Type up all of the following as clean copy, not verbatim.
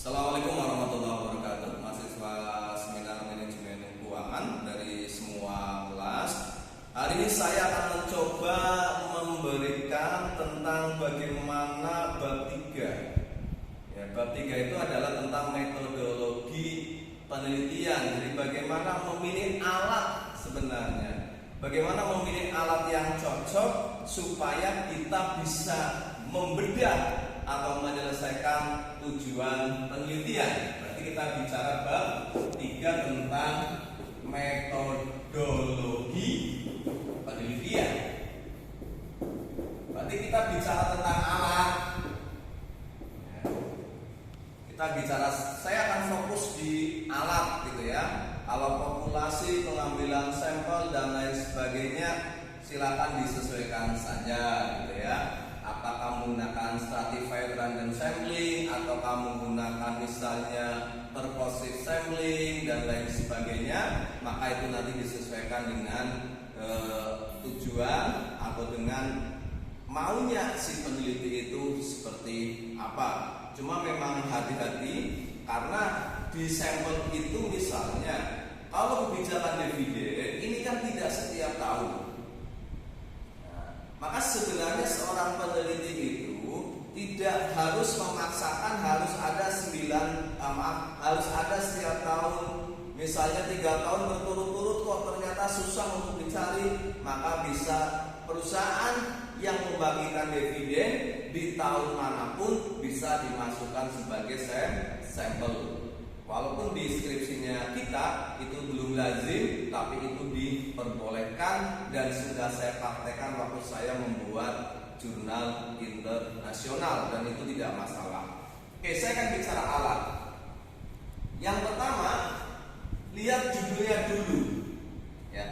Assalamualaikum warahmatullahi wabarakatuh. Mahasiswa Seminar Manajemen Keuangan dari semua kelas. Hari ini saya akan mencoba memberikan tentang bagaimana bab 3. Ya, bab 3 itu adalah tentang metodologi penelitian. Jadi bagaimana memilih alat sebenarnya. Bagaimana memilih alat yang cocok supaya kita bisa membedah atau menyelesaikan tujuan penelitian. Berarti kita bicara bab 3 tentang metodologi penelitian. Berarti kita bicara tentang alat. Saya akan fokus di alat gitu ya. Kalau populasi, pengambilan sampel dan lain sebagainya silakan disesuaikan saja gitu ya. Apakah menggunakan stratified random sampling atau kamu menggunakan misalnya purposive sampling dan lain sebagainya, maka itu nanti disesuaikan dengan tujuan atau dengan maunya si peneliti itu seperti apa. Cuma memang hati-hati karena di sampel itu misalnya kalau kebijakan dividen ini kan tidak setiap tahun. Maka sebenarnya seorang peneliti itu tidak harus memaksakan harus ada setiap tahun, misalnya 3 tahun berturut-turut kok ternyata susah untuk dicari, maka bisa perusahaan yang membagikan dividen di tahun manapun bisa dimasukkan sebagai sampel. Walaupun di skripsinya kita itu belum lazim, tapi itu diperbolehkan dan sudah saya praktekkan waktu saya membuat jurnal internasional dan itu tidak masalah. Oke, saya akan bicara alat. Yang pertama, lihat judulnya dulu. Ya.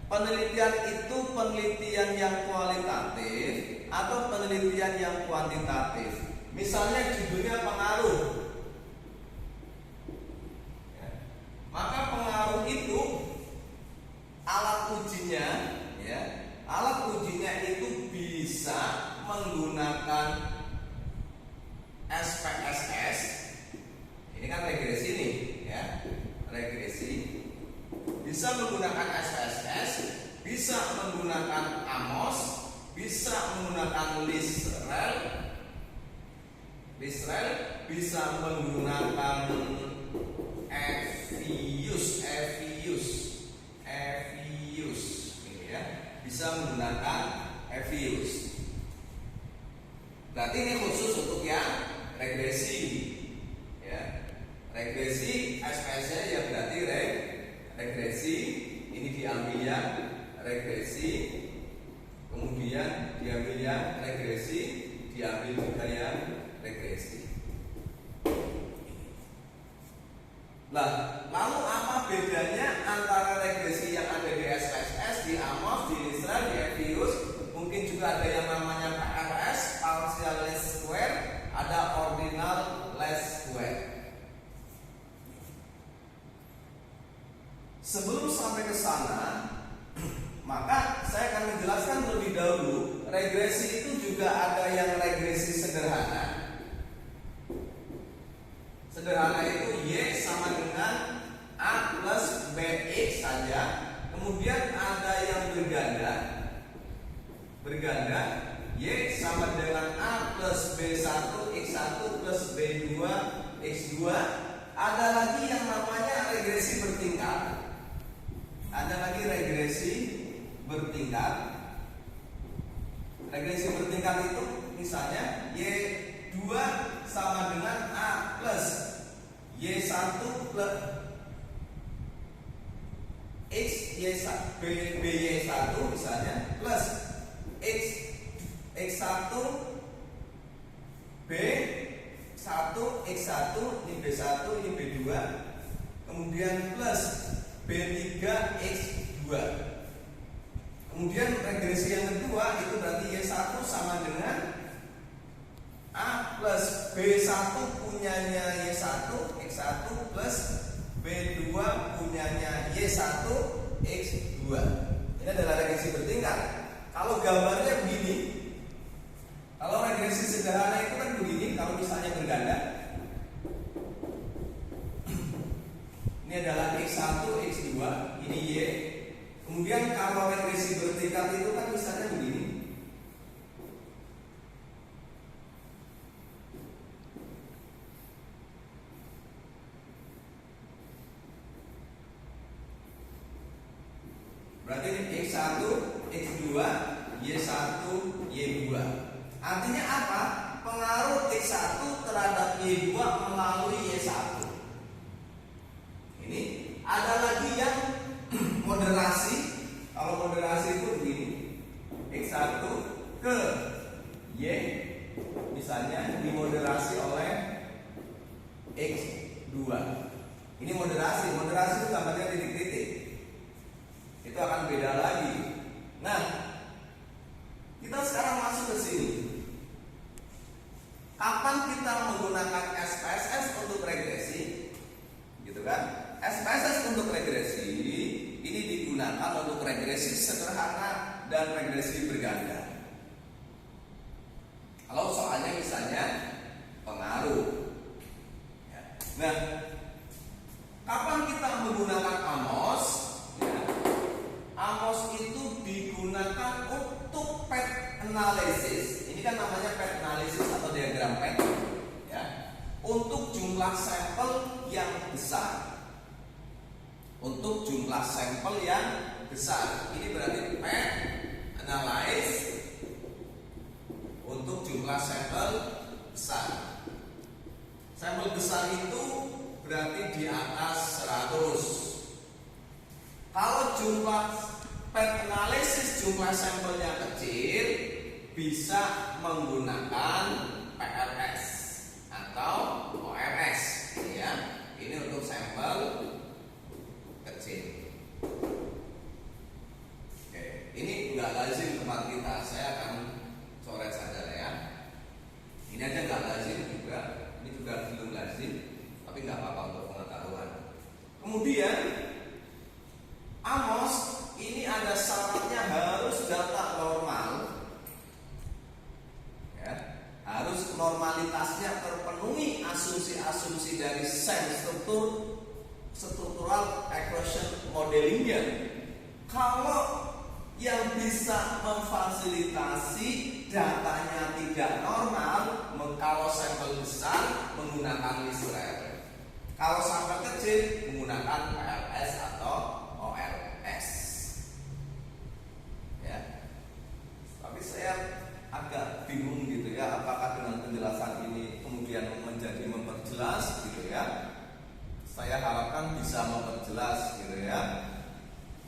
Penelitian itu penelitian yang kualitatif atau penelitian yang kuantitatif. Misalnya judulnya pengaruh. Maka pengaruh itu alat ujinya itu bisa menggunakan SPSS. Ini kan regresi nih, ya. Regresi. Bisa menggunakan SPSS, bisa menggunakan AMOS, bisa menggunakan LISREL, bisa menggunakan EVIUS, ini ya, bisa menggunakan EVIUS. Berarti ini khusus untuk yang regresi, ya. Regresi SPSS ya berarti regresi. Ini diambil yang regresi, kemudian diambil yang regresi, diambil juga yang regresi. Nah, lalu apa bedanya antara regresi yang ada di SPSS, di AMOS, di LISREL, di EVIUS? Mungkin juga ada yang namanya PLS, partial least square, ada ordinal least square. Sebelum sampai ke sana, maka saya akan menjelaskan terlebih dahulu. Regresi itu juga ada yang regresi sederhana. Sederhana itu Y sama dengan A plus BX saja. Kemudian ada yang berganda Y sama dengan A plus B1 X1 plus B2 X2. Ada lagi yang namanya regresi bertingkat. Regresi bertingkat itu misalnya Y2 sama dengan A plus Y1 plus BY1 misalnya plus X1 B1 X1, ini B1, ini B2, kemudian plus B3 X2. Kemudian regresi yang kedua itu berarti Y1 sama dengan A plus B1 punyanya Y1 X1 plus B2 punyanya Y1 X2. Ini adalah regresi bertingkat. Kalau gambarnya begini, kalau regresi sederhana itu kan begini, kalau misalnya berganda. Ini adalah X1, X2, ini Y. Kemudian kalau regresi bertingkat itu kan misalnya begini. Berarti ini X1, X2, Y1, Y2. Artinya apa? Pengaruh X1 terhadap Y2 melalui Y1. Ini ada lagi yang moderasi. Kalau moderasi itu begini, X1 ke Y misalnya dimoderasi oleh X2. Ini moderasi. Moderasi itu gambarnya titik-titik. Itu akan beda lagi. Nah, kita sekarang masuk ke sini. Kapan kita menggunakan SPSS untuk regresi? Gitu kan? SPSS untuk regresi ini digunakan untuk regresi sederhana dan regresi berganda. Kalau soalnya misalnya pengaruh. Nah, kapan kita menggunakan AMOS? AMOS itu digunakan untuk PET analysis. Ini kan namanya PET analysis atau diagram PET, ya. Untuk jumlah sampel yang besar. Untuk jumlah sampel yang besar. Ini berarti PET analysis untuk jumlah sampel besar. Sampel besar itu berarti di atas 100. Kalau jumlah PET analisis jumlah sampelnya kecil, bisa menggunakan PLS atau ORS, ya. Ini untuk sampel kecil. Oke, ini enggak lazim tempat kita. Saya akan coret saja ya. Ini aja enggak lazim juga. Ini juga belum lazim, tapi enggak apa-apa untuk pengetahuan. Kemudian AMOS ini ada syaratnya harus data normal, ya, harus normalitasnya terpenuhi asumsi-asumsi dari struktural equation modelingnya. Kalau yang bisa memfasilitasi datanya tidak normal, kalau sampel besar menggunakan Lisrel, kalau sampel kecil menggunakan PLS atau ORS, ya. Tapi saya agak bingung gitu ya, apakah dengan penjelasan ini kemudian menjadi memperjelas gitu ya. Saya harapkan bisa memperjelas gitu ya.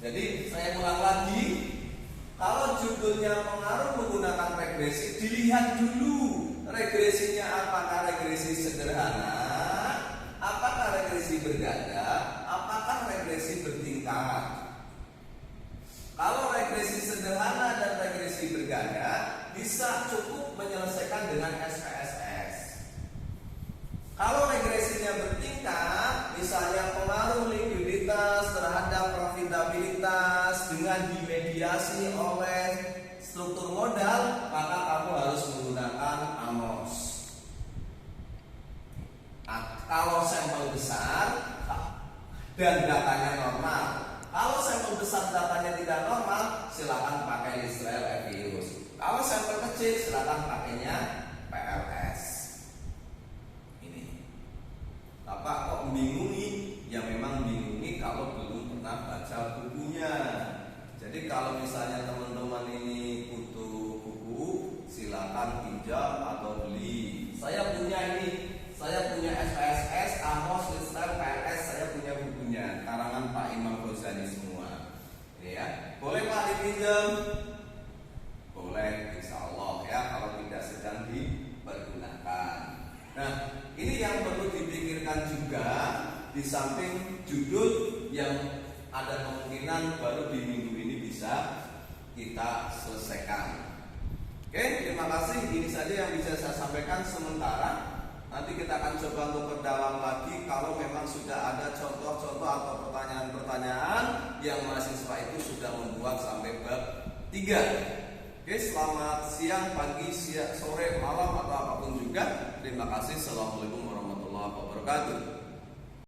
Jadi saya ulang lagi, kalau judulnya pengaruh menggunakan regresi, dilihat dulu regresinya, apakah regresi sederhana, apakah regresi berganda, apakah regresi bertingkat. Kalau regresi sederhana dan regresi berganda bisa cukup menyelesaikan dengan SPSS. Kalau regresinya bertingkat, misalnya pengaruh likuiditas terhadap profitabilitas dengan dimediasi oleh struktur modal, maka kamu harus menggunakan AMOS. Nah, kalau sampel besar dan datanya normal, kalau sampel besar datanya tidak normal, silakan pakai Lisrel Evius. Kalau sampel kecil, silakan pakainya PLS. Ini, Bapak kok membingungi? Ya memang bingungi kalau belum pernah baca bukunya. Jadi kalau misalnya teman-teman ini butuh buku, silakan pinjam atau beli. Saya punya ini. Saya punya SPSS, AMOS, Lisrel, PLS, saya punya bukunya, karangan Pak Imam Ghazali semua. Ini ya, boleh Pak dipinjam? Boleh, insya Allah ya, kalau tidak sedang dipergunakan. Nah, ini yang perlu dipikirkan juga, di samping judul yang ada kemungkinan baru di minggu ini bisa kita selesaikan. Oke, terima kasih. Ini saja yang bisa saya sampaikan sementara. Nanti kita akan coba untuk perdalam lagi kalau memang sudah ada contoh-contoh atau pertanyaan-pertanyaan yang mahasiswa itu sudah membuat sampai bab 3. Oke, selamat siang, pagi, siang, sore, malam atau apapun juga. Terima kasih. Assalamualaikum warahmatullahi wabarakatuh.